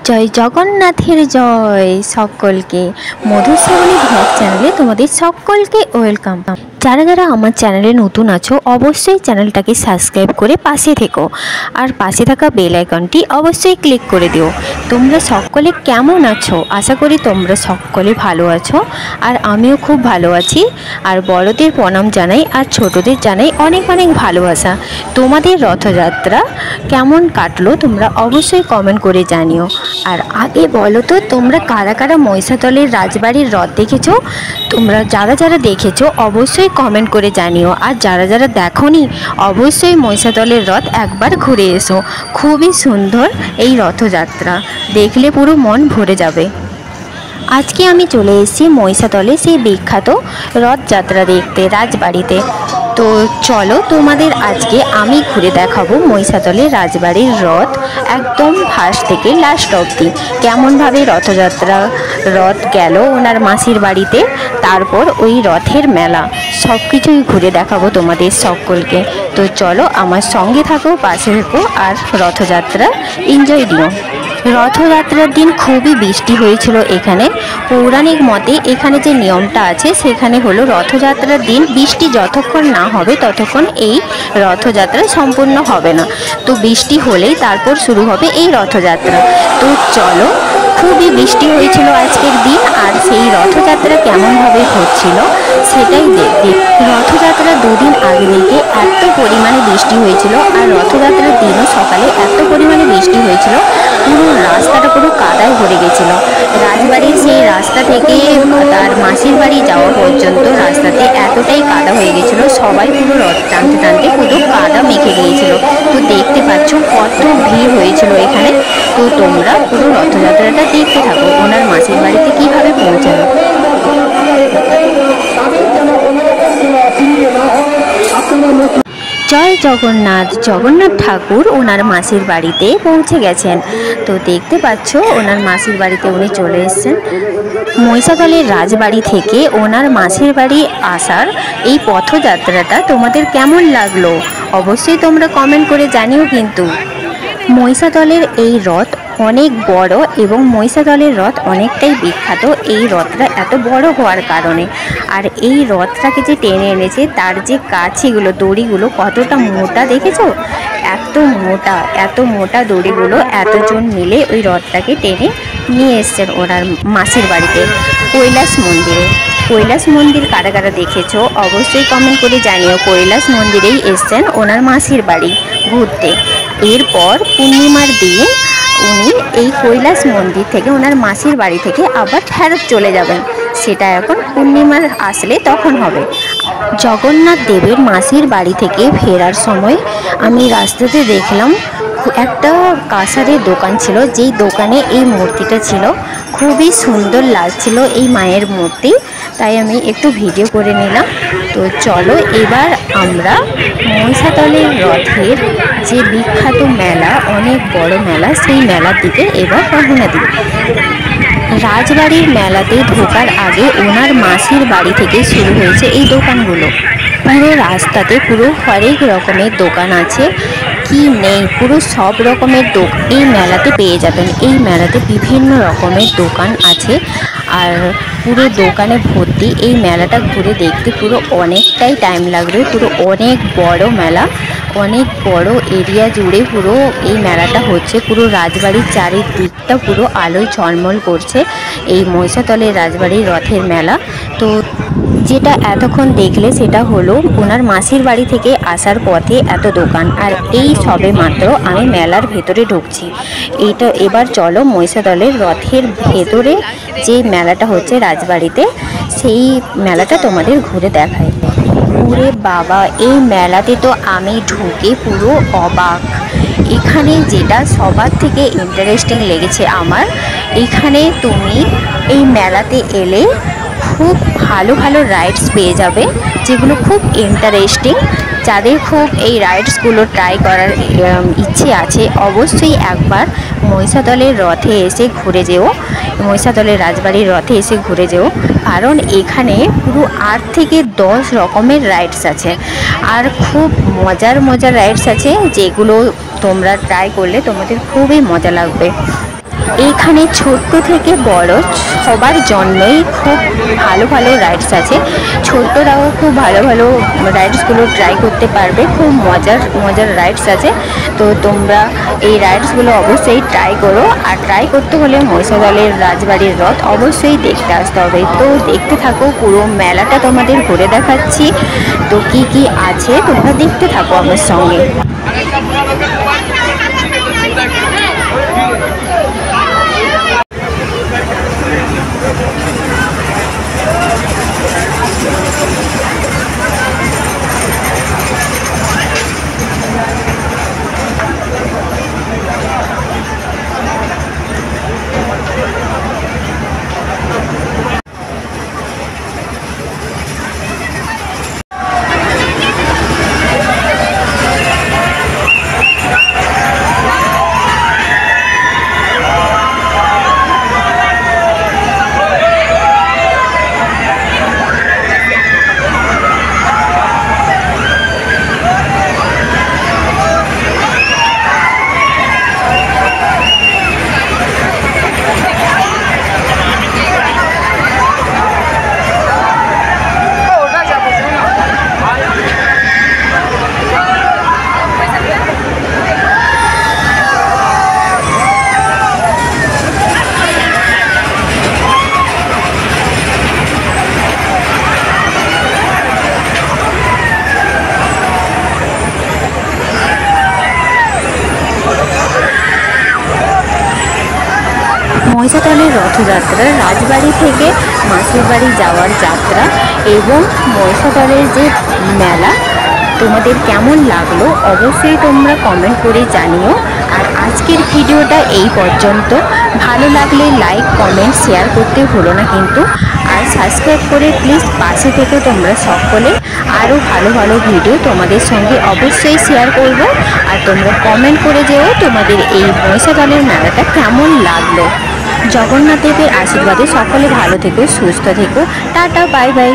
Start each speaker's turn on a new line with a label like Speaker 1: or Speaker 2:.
Speaker 1: জয় জগন্নাথের জয়। সকলকে মধুশ্রাবণী ব্লগ চ্যানেলে তোমাদের সকলকে ওয়েলকাম। যারা যারা আমার চ্যানেলে নতুন আছো অবশ্যই চ্যানেলটাকে সাবস্ক্রাইব করে পাশে থেকো, আর পাশে থাকা বেল আইকনটি অবশ্যই ক্লিক করে দিও। তোমরা সকলে কেমন আছো? আশা করি তোমরা সকলে ভালো আছো, আর আমিও খুব ভালো আছি। আর বড়দের প্রণাম জানাই, আর ছোটদের জানাই অনেক অনেক ভালোবাসা। তোমাদের রথযাত্রা কেমন কাটলো তোমরা অবশ্যই কমেন্ট করে জানিও। আর আগে বলো তো, তোমরা কারা কারা মহিষাদলের রাজবাড়ির রথ দেখেছো? তোমরা যারা যারা দেখেছো অবশ্যই কমেন্ট করে জানিও, আর যারা যারা দেখোনি অবশ্যই মহিষাদলের রথ একবার ঘুরে এসো। খুবই সুন্দর এই রথযাত্রা, দেখলে পুরো মন ভরে যাবে। আজকে আমি চলে এসেছি মহিষাদলে সেই বিখ্যাত রথযাত্রা দেখতে রাজবাড়িতে। তো চলো তোমাদের আজকে আমি ঘুরে দেখাবো মহিষাদলের রাজবাড়ির রথ, একদম ফার্স্ট থেকে লাস্ট অবধি কেমনভাবে রথ গেল ওনার মাসির বাড়িতে, তারপর ওই রথের মেলা, সব কিছুই ঘুরে দেখাবো তোমাদের সকলকে। তো চলো আমার সঙ্গে থাকো, পাশে থেকো, আর রথযাত্রা এনজয় দিও। রথযাত্রার দিন খুবই বৃষ্টি হয়েছিল এখানে। পৌরাণিক মতে এখানে যে নিয়মটা আছে সেখানে হলো রথযাত্রার দিন বৃষ্টি যতক্ষণ না হবে ততক্ষণ এই রথযাত্রা সম্পূর্ণ হবে না। তো বৃষ্টি হলেই তারপর শুরু হবে এই রথযাত্রা। তো চলো, খুবই বৃষ্টি হয়েছিল আজকের দিন, আর সেই রথযাত্রা কেমনভাবে হচ্ছিল সেটাই দেখবে। রথযাত্রার দুদিন আগে থেকে এত পরিমাণে বৃষ্টি হয়েছিল, আর রথযাত্রার দিনও সকালে এত পরিমাণে বৃষ্টি হয়েছিল, পুরো রাস্তাটা পুরো কাদায় ভরে গেছিল। রাজবাড়ির সেই রাস্তা থেকে তার মাসির বাড়ি যাওয়া পর্যন্ত রাস্তাতে এতটাই কাদা হয়ে গেছিল, সবাই পুরো রথ টানতে টানতে পুরো কাদা মেখে গিয়েছিল। তো দেখতে পাচ্ছ কত ভিড় হয়েছিল এখানে। তো তোমরা পুরো রথযাত্রাটা দেখতে থাকো, ওনার মাসির বাড়িতে কিভাবে পৌঁছালো। জয় জগন্নাথ। জগন্নাথ ঠাকুর ওনার মাসির বাড়িতে পৌঁছে গেছেন। তো দেখতে পাচ্ছ ওনার মাসির বাড়িতে উনি চলে এসেছেন। মহিষাদলের রাজবাড়ি থেকে ওনার মাসির বাড়ি আসার এই পথযাত্রাটা তোমাদের কেমন লাগলো অবশ্যই তোমরা কমেন্ট করে জানিও। কিন্তু মহিষাদলের এই রথ অনেক বড়, এবং মহিষাদলের রথ অনেকটাই বিখ্যাত এই রথটা এত বড় হওয়ার কারণে। আর এই রথটাকে যে টেনে এনেছে তার যে কাছিগুলো, দড়িগুলো কতটা মোটা দেখেছো? এত মোটা দড়িগুলো এতজন মিলে ওই রথটাকে টেনে নিয়ে এসছেন ওনার মাসির বাড়িতে কৈলাস মন্দির কারা কারা দেখেছো অবশ্যই কমেন্ট করে জানিও। কৈলাস মন্দিরেই এসছেন ওনার মাসির বাড়ি ঘুরতে। এরপর পূর্ণিমার দিন উনি এই কৈলাস মন্দির থেকে ওনার মাসির বাড়ি থেকে আবার ফেরত চলে যাবেন। সেটা এখন পূর্ণিমার আসলে তখন হবে। জগন্নাথ দেবের মাসির বাড়ি থেকে ফেরার সময় আমি রাস্তাতে দেখলাম একটা কাঁসারের দোকান ছিল, যেই দোকানে এই মূর্তিটা ছিল। খুবই সুন্দর লাগছিল এই মায়ের মূর্তি, তাই আমি একটু ভিডিও করে নিলাম। তো চলো এবার আমরা মহিষাদলের রথের যে বিখ্যাত মেলা, অনেক বড় মেলা, সেই মেলার দিকে এবার রওনা দিই। রাজবাড়ির মেলাতে ঢোকার আগে ওনার মাসির বাড়ি থেকে শুরু হয়েছে এই দোকানগুলো। পুরো রাস্তাতে পুরো হরেক রকমের দোকান আছে, কি নেই পুরো সব রকমের দোকান এই মেলাতে পেয়ে যাবেন। এই মেলাতে বিভিন্ন রকমের দোকান আছে, আর পুরো দোকানে ভর্তি। এই মেলাটা ঘুরে দেখতে পুরো অনেকটাই টাইম লাগবে। পুরো অনেক বড় মেলা, অনেক বড় এরিয়া জুড়ে পুরো এই মেলাটা হচ্ছে। পুরো রাজবাড়ির চারিদিকটা পুরো আলোয় ঝলমল করছে এই মহিষাদলের রাজবাড়ির রথের মেলা। তো যেটা এতক্ষণ দেখলে সেটা হলো ওনার মাসির বাড়ি থেকে আসার পথে এত দোকান, আর এই সবে মাত্র আমি মেলার ভেতরে ঢুকছি। এইটা এবার চলো মহিষাদলের রথের ভেতরে যে মেলাটা হচ্ছে রাজবাড়িতে, সেই মেলাটা তোমাদের ঘুরে দেখাই। ওরে বাবা, এই মেলাতে তো আমি ঢুকে পুরো অবাক। এখানে যেটা সবার থেকে ইন্টারেস্টিং লেগেছে আমার, এখানে তুমি এই মেলাতে এলে খুব ভালো ভালো রাইডস পেয়ে যাবে, যেগুলো খুব ইন্টারেস্টিং। যাদের খুব এই রাইডসগুলো ট্রাই করার ইচ্ছে আছে অবশ্যই একবার মহিষাদলের রথে এসে ঘুরে যেও, মহিষাদলের রাজবাড়ির রথে এসে ঘুরে যেও। কারণ এখানে পুরো 8 থেকে 10 রকমের রাইডস আছে, আর খুব মজার রাইডস আছে, যেগুলো তোমরা ট্রাই করলে তোমাদের খুবই মজা লাগবে। এখানে ছোট্ট থেকে বড় সবার জন্যই খুব ভালো ভালো রাইডস আছে। ছোট্টরাও খুব ভালো ভালো রাইডসগুলো ট্রাই করতে পারবে, খুব মজার মজার রাইডস আছে। তো তোমরা এই রাইডসগুলো অবশ্যই ট্রাই করো। আর ট্রাই করতে হলে মহিষাদলের রাজবাড়ির রথ অবশ্যই দেখতে আসতে হবে। তো দেখতে থাকো, পুরো মেলাটা তোমাদের ঘুরে দেখাচ্ছি। তো কি কি আছে তোমরা দেখতে থাকো আমার সঙ্গে। মহিষাদলের রথযাত্রা, রাজবাড়ি থেকে মাসির বাড়ি যাওয়ার যাত্রা এবং মহিষাদলের যে মেলা তোমাদের কেমন লাগলো অবশ্যই তোমরা কমেন্ট করে জানিও। আর আজকের ভিডিওটা এই পর্যন্ত। ভালো লাগলে লাইক, কমেন্ট, শেয়ার করতে ভুলো না কিন্তু। আর সাবস্ক্রাইব করে প্লিজ পাশে থেকে তোমরা সকলে আরও ভালো ভালো ভিডিও তোমাদের সঙ্গে অবশ্যই শেয়ার করব। আর তোমরা কমেন্ট করে যেও তোমাদের এই মহিষাদলের মেলাটা কেমন লাগলো। জগন্নাথ দেবের আশীর্বাদে সকলে ভালো থেকো, সুস্থ থেকো। Tata, bye bye.